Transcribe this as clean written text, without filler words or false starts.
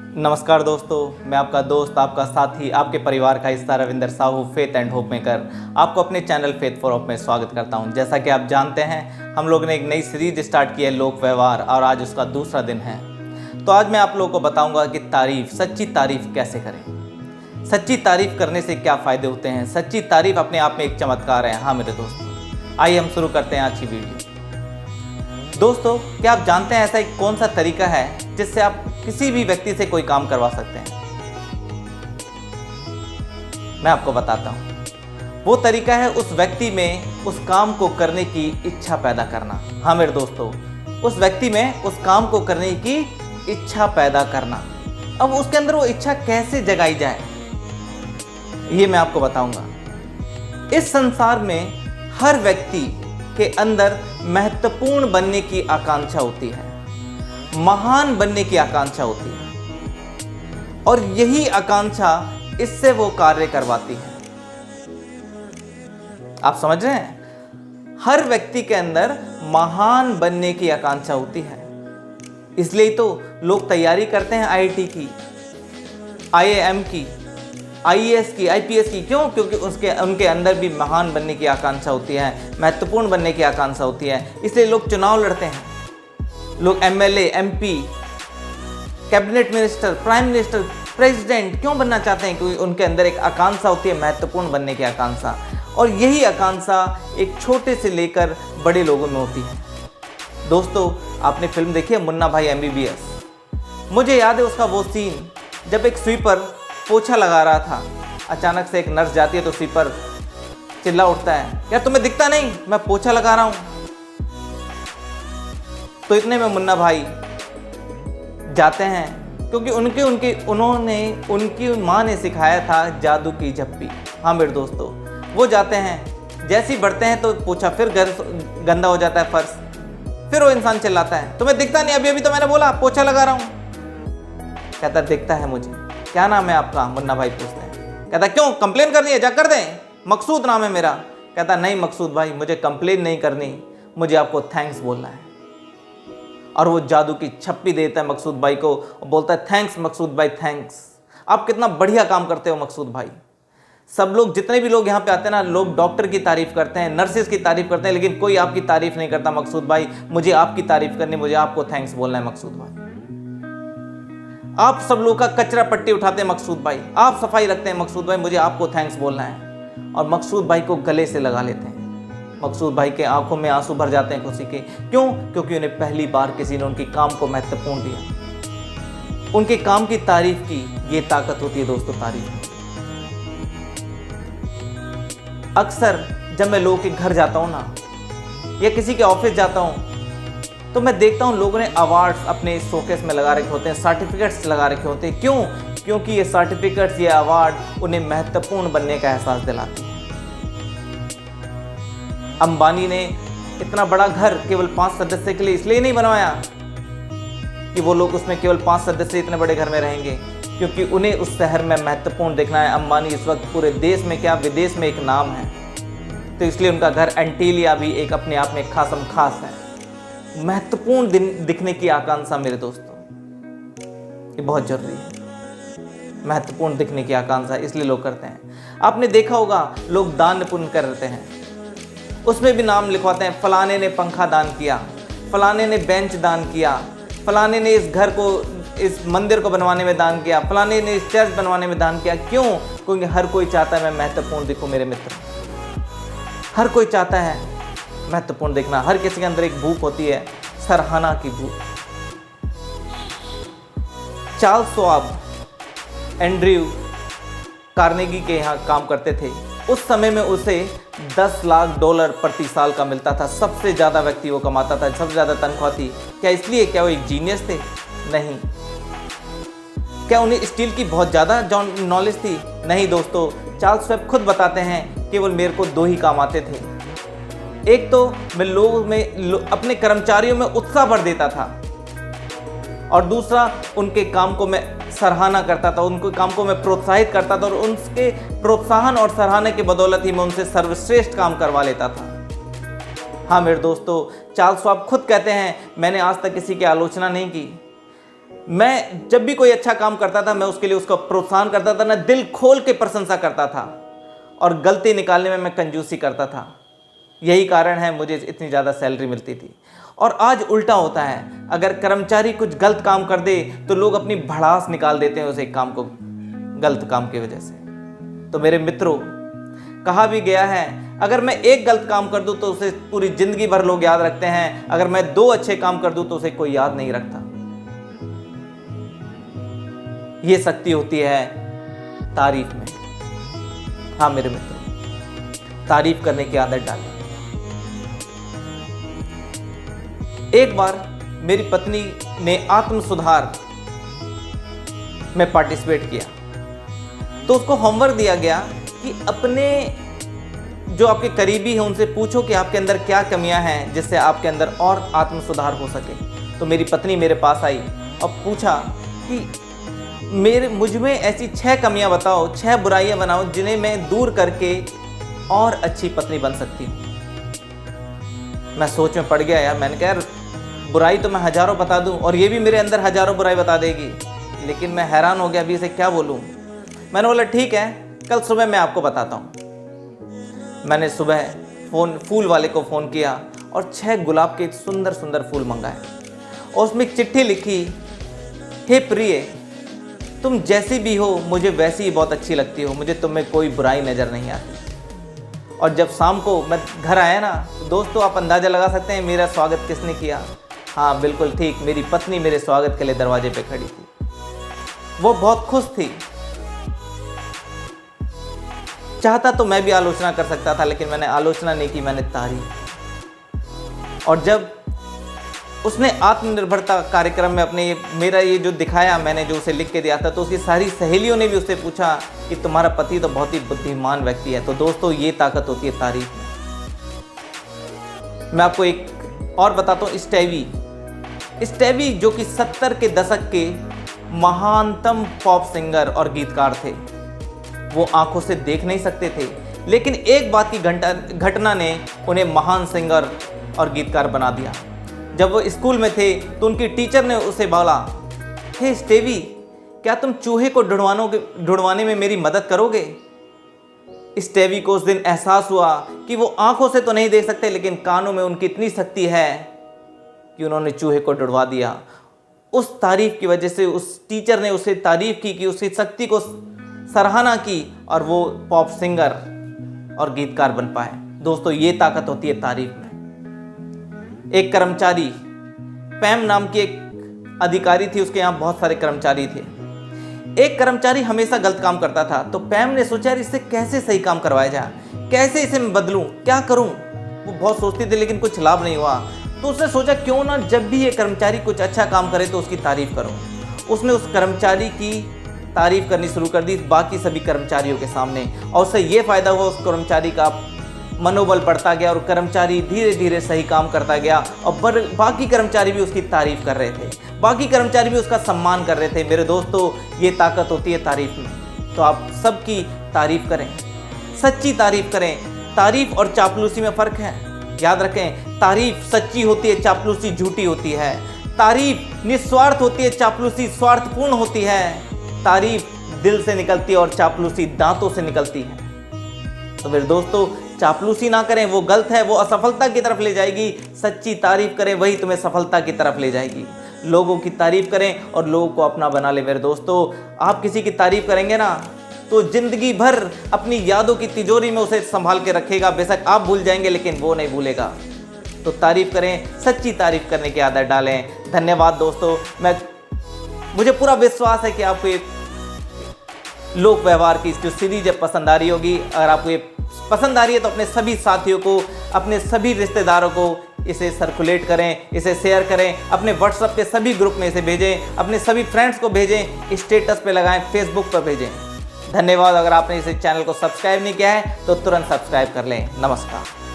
नमस्कार दोस्तों, मैं आपका दोस्त, आपका साथी, आपके परिवार का हिस्सा Ravinder Sahu faith and hope maker आपको अपने चैनल फेथ फॉर होप में स्वागत करता हूं। जैसा कि आप जानते हैं, हम लोग ने एक नई सीरीज स्टार्ट की है लोक व्यवहार और आज उसका दूसरा दिन है। तो आज मैं आप लोगों को बताऊंगा कि सच्ची तारीफ कैसे करें। सच्ची तारीफ करने से क्या फ़ायदे होते हैं। सच्ची तारीफ अपने आप में एक चमत्कार है। हाँ मेरे दोस्तों, आइए हम शुरू करते हैं आज की वीडियो। दोस्तों, क्या आप जानते हैं ऐसा एक कौन सा तरीका है जिससे आप किसी भी व्यक्ति से कोई काम करवा सकते हैं? मैं आपको बताता हूं। वो तरीका है उस व्यक्ति में उस काम को करने की इच्छा पैदा करना। हाँ मेरे दोस्तों, उस व्यक्ति में उस काम को करने की इच्छा पैदा करना। अब उसके अंदर वो इच्छा कैसे जगाई जाए, ये मैं आपको बताऊंगा। इस संसार में हर व्यक्ति के अंदर महत्वपूर्ण बनने की आकांक्षा होती है, महान बनने की आकांक्षा होती है, और यही आकांक्षा इससे वो कार्य करवाती है। आप समझ रहे हैं? हर व्यक्ति के अंदर महान बनने की आकांक्षा होती है। इसलिए तो लोग तैयारी करते हैं आईआईटी की, आईआईएम की, आईएएस की, आईपीएस की। क्यों? क्योंकि उनके अंदर भी महान बनने की आकांक्षा होती है, महत्वपूर्ण बनने की आकांक्षा होती है। इसलिए लोग चुनाव लड़ते हैं। लोग MLA, MP, cabinet minister, prime minister, president क्यों बनना चाहते हैं? क्योंकि उनके अंदर एक आकांक्षा होती है, महत्वपूर्ण बनने की आकांक्षा। और यही आकांक्षा एक छोटे से लेकर बड़े लोगों में होती है। दोस्तों, आपने फिल्म देखी है मुन्ना भाई एमबीबीएस? मुझे याद है उसका वो सीन जब एक स्वीपर पोछा लगा रहा था। अचानक से एक नर्स जाती है तो स्वीपर चिल्ला उठता है, क्या तुम्हें दिखता नहीं मैं पोछा लगा रहा हूं? तो इतने में मुन्ना भाई जाते हैं, क्योंकि उन्होंने उनकी माँ ने सिखाया था जादू की झप्पी। हाँ मेरे दोस्तों, वो जाते हैं, जैसे ही बढ़ते हैं तो पोछा फिर गंदा हो जाता है फर्श। फिर वो इंसान चिल्लाता है, तुम्हें दिखता नहीं? अभी अभी तो मैंने बोला पोछा लगा रहा हूँ। कहता दिखता है मुझे। क्या नाम है आपका? मुन्ना भाई पूछते हैं। कहता क्यों, कंप्लेन करनी है? जा कर दें, मकसूद नाम है मेरा। कहता नहीं मकसूद भाई, मुझे कंप्लेन नहीं करनी, मुझे आपको थैंक्स बोलना है। और वो जादू की छप्पी देता है मकसूद भाई को और बोलता है थैंक्स मकसूद भाई, थैंक्स, आप कितना बढ़िया काम करते हो मकसूद भाई। सब लोग, जितने भी लोग यहाँ पे आते हैं ना, लोग डॉक्टर की तारीफ करते हैं, नर्सेज की तारीफ करते हैं, लेकिन कोई आपकी तारीफ नहीं करता मकसूद भाई। मुझे आपकी तारीफ करनी, मुझे आपको थैंक्स बोलना है मकसूद भाई। आप सब लोग का कचरा पट्टी उठाते हैं मकसूद भाई, आप सफाई रखते हैं मकसूद भाई, मुझे आपको थैंक्स बोलना है। और मकसूद भाई को गले से लगा लेते हैं। मकसूद भाई के आंखों में आंसू भर जाते हैं खुशी के। क्यों? क्योंकि उन्हें पहली बार किसी ने उनके काम को महत्वपूर्ण दिया, उनके काम की तारीफ की। ये ताकत होती है दोस्तों तारीफ। अक्सर जब मैं लोगों के घर जाता हूं ना, या किसी के ऑफिस जाता हूं, तो मैं देखता हूं लोगों ने अवार्ड्स अपने शोकेस में लगा रखे होते हैं, सर्टिफिकेट्स लगा रखे होते हैं। क्यों? क्योंकि ये सर्टिफिकेट्स, ये अवार्ड उन्हें महत्वपूर्ण बनने का एहसास दिलाते हैं। अंबानी ने इतना बड़ा घर केवल 5 सदस्य के लिए इसलिए नहीं बनवाया कि वो लोग उसमें केवल 5 सदस्य इतने बड़े घर में रहेंगे, क्योंकि उन्हें उस शहर में महत्वपूर्ण देखना है। अंबानी इस वक्त पूरे देश में, क्या विदेश में, एक नाम है। तो इसलिए उनका घर एंटीलिया भी एक अपने आप में खासम खास है। महत्वपूर्ण दिखने की आकांक्षा मेरे दोस्तों, ये बहुत जरूरी है। महत्वपूर्ण दिखने की आकांक्षा इसलिए लोग करते हैं। आपने देखा होगा लोग दान पुण्य करते हैं, उसमें भी नाम लिखवाते हैं, फलाने ने पंखा दान किया, फलाने ने बेंच दान किया, फलाने ने इस घर को, इस मंदिर को बनवाने में दान किया, फलाने ने इस चर्च बनवाने में दान किया। क्यों? क्योंकि हर कोई चाहता है मैं महत्वपूर्ण दिखूं मेरे मित्र। हर कोई चाहता है महत्वपूर्ण दिखना। हर किसी के अंदर एक भूख होती है, सराहना की भूख। चार्ल्स श्वाब एंड्रयू कार्नेगी के यहाँ काम करते थे। उस समय में उसे $10 लाख प्रति साल का मिलता था। सबसे ज़्यादा व्यक्ति वो कमाता था, सबसे ज़्यादा तनख्वाह थी। क्या इसलिए? क्या वो एक जीनियस थे? नहीं। क्या उन्हें स्टील की बहुत ज़्यादा नॉलेज थी? नहीं दोस्तों, चार्ल्स श्वाब खुद बताते हैं केवल मेरे को 2 ही काम आते थे। एक तो मैं लोगों में, अपने कर्मचारियों में उत्साह भर देता था, और दूसरा उनके काम को मैं सराहना करता था, उनके काम को मैं प्रोत्साहित करता था, और उनके प्रोत्साहन और सराहना की बदौलत ही मैं उनसे सर्वश्रेष्ठ काम करवा लेता था। हाँ मेरे दोस्तों, चार्ल्स श्वाब खुद कहते हैं मैंने आज तक किसी की आलोचना नहीं की, मैं जब भी कोई अच्छा काम करता था मैं उसके लिए उसका प्रोत्साहन करता था, मैं दिल खोल के प्रशंसा करता था और गलती निकालने में मैं कंजूसी करता था। यही कारण है मुझे इतनी ज़्यादा सैलरी मिलती थी। और आज उल्टा होता है, अगर कर्मचारी कुछ गलत काम कर दे तो लोग अपनी भड़ास निकाल देते हैं उस एक काम को, गलत काम की वजह से। तो मेरे मित्रों, कहा भी गया है अगर मैं एक गलत काम कर दूं तो उसे पूरी जिंदगी भर लोग याद रखते हैं, अगर मैं 2 अच्छे काम कर दूं तो उसे कोई याद नहीं रखता। ये शक्ति होती है तारीफ में। हाँ मेरे मित्रों, तारीफ करने की आदत डालें। एक बार मेरी पत्नी ने आत्म सुधार में पार्टिसिपेट किया, तो उसको होमवर्क दिया गया कि अपने जो आपके करीबी हैं उनसे पूछो कि आपके अंदर क्या कमियां हैं जिससे आपके अंदर और आत्म सुधार हो सके। तो मेरी पत्नी मेरे पास आई और पूछा कि मुझ में ऐसी 6 कमियां बताओ, 6 बुराइयां बनाओ जिन्हें मैं दूर करके और अच्छी पत्नी बन सकती हूँ। मैं सोच में पड़ गया यार। मैंने कहा यार बुराई तो मैं हजारों बता दूं और ये भी मेरे अंदर हजारों बुराई बता देगी, लेकिन मैं हैरान हो गया अभी इसे क्या बोलूं। मैंने बोला ठीक है, कल सुबह मैं आपको बताता हूं। मैंने सुबह फूल वाले को फ़ोन किया और 6 गुलाब के सुंदर सुंदर फूल मंगाए और उसमें एक चिट्ठी लिखी, हे प्रिय, तुम जैसी भी हो मुझे वैसी ही बहुत अच्छी लगती हो, मुझे तुम में कोई बुराई नज़र नहीं आती। और जब शाम को मैं घर आया ना, तो दोस्तों आप अंदाज़ा लगा सकते हैं मेरा स्वागत किसने किया। हाँ बिल्कुल ठीक, मेरी पत्नी मेरे स्वागत के लिए दरवाजे पे खड़ी थी। वो बहुत खुश थी। चाहता तो मैं भी आलोचना कर सकता था, लेकिन मैंने आलोचना नहीं की, मैंने तारीफ। और जब उसने आत्मनिर्भरता कार्यक्रम में अपने मेरा ये जो दिखाया, मैंने जो उसे लिख के दिया था, तो उसकी सारी सहेलियों ने भी उससे पूछा कि तुम्हारा पति तो बहुत ही बुद्धिमान व्यक्ति है। तो दोस्तों ये ताकत होती है तारीफ में। मैं आपको एक और बताता हूँ, स्टेवी जो कि 70 के दशक के महानतम पॉप सिंगर और गीतकार थे। वो आंखों से देख नहीं सकते थे, लेकिन एक बात की घटना ने उन्हें महान सिंगर और गीतकार बना दिया। जब वो स्कूल में थे तो उनकी टीचर ने उसे बोला, हे स्टेवी, क्या तुम चूहे को ढूंढवाने में मेरी मदद करोगे? स्टेवी को उस दिन एहसास हुआ कि वो आंखों से तो नहीं देख सकते, लेकिन कानों में उनकी इतनी शक्ति है कि उन्होंने चूहे को ढूंढवा दिया। उस तारीफ की वजह से उस टीचर ने उसे तारीफ की कि उसकी शक्ति को सराहना की और वो पॉप सिंगर और गीतकार बन पाए। दोस्तों ये ताकत होती है तारीफ में। एक कर्मचारी, पैम नाम की एक अधिकारी थी, उसके यहाँ बहुत सारे कर्मचारी थे। एक कर्मचारी हमेशा गलत काम करता था, तो पैम ने सोचा यार इससे कैसे सही काम करवाया जाए, कैसे इसे मैं बदलूं, क्या करूं। वो बहुत सोचती थी लेकिन कुछ लाभ नहीं हुआ। तो उसने सोचा क्यों ना जब भी ये कर्मचारी कुछ अच्छा काम करे तो उसकी तारीफ करूं। उसने उस कर्मचारी की तारीफ करनी शुरू कर दी बाकी सभी कर्मचारियों के सामने, और उससे ये फायदा हुआ, उस कर्मचारी का मनोबल बढ़ता गया और कर्मचारी धीरे धीरे सही काम करता गया और बाकी कर्मचारी भी उसकी तारीफ कर रहे थे, बाकी कर्मचारी भी उसका सम्मान कर रहे थे। मेरे दोस्तों ये ताकत होती है तारीफ में। तो आप सबकी तारीफ करें, सच्ची तारीफ करें। तारीफ और चापलूसी में फ़र्क है, याद रखें। तारीफ सच्ची होती है, चापलूसी झूठी होती है। तारीफ निस्वार्थ होती है, चापलूसी स्वार्थपूर्ण होती है। तारीफ दिल से निकलती है और चापलूसी दांतों से निकलती है। तो मेरे दोस्तों चापलूसी ना करें, वो गलत है, वो असफलता की तरफ ले जाएगी। सच्ची तारीफ करें, वही तुम्हें सफलता की तरफ ले जाएगी। लोगों की तारीफ करें और लोगों को अपना बना ले। मेरे दोस्तों आप किसी की तारीफ करेंगे ना तो जिंदगी भर अपनी यादों की तिजोरी में उसे संभाल के रखेगा। बेशक आप भूल जाएंगे लेकिन वो नहीं भूलेगा। तो तारीफ करें, सच्ची तारीफ करने की आदत डालें। धन्यवाद दोस्तों। मुझे पूरा विश्वास है कि आपको ये लोक व्यवहार की जो सीरीज पसंद आ रही होगी। अगर आपको ये पसंद आ रही है तो अपने सभी साथियों को, अपने सभी रिश्तेदारों को इसे सर्कुलेट करें, इसे शेयर करें, अपने व्हाट्सएप के सभी ग्रुप में इसे भेजें, अपने सभी फ्रेंड्स को भेजें, स्टेटस पे लगाएं, फेसबुक पर भेजें। धन्यवाद। अगर आपने इसे चैनल को सब्सक्राइब नहीं किया है तो तुरंत सब्सक्राइब कर लें। नमस्कार।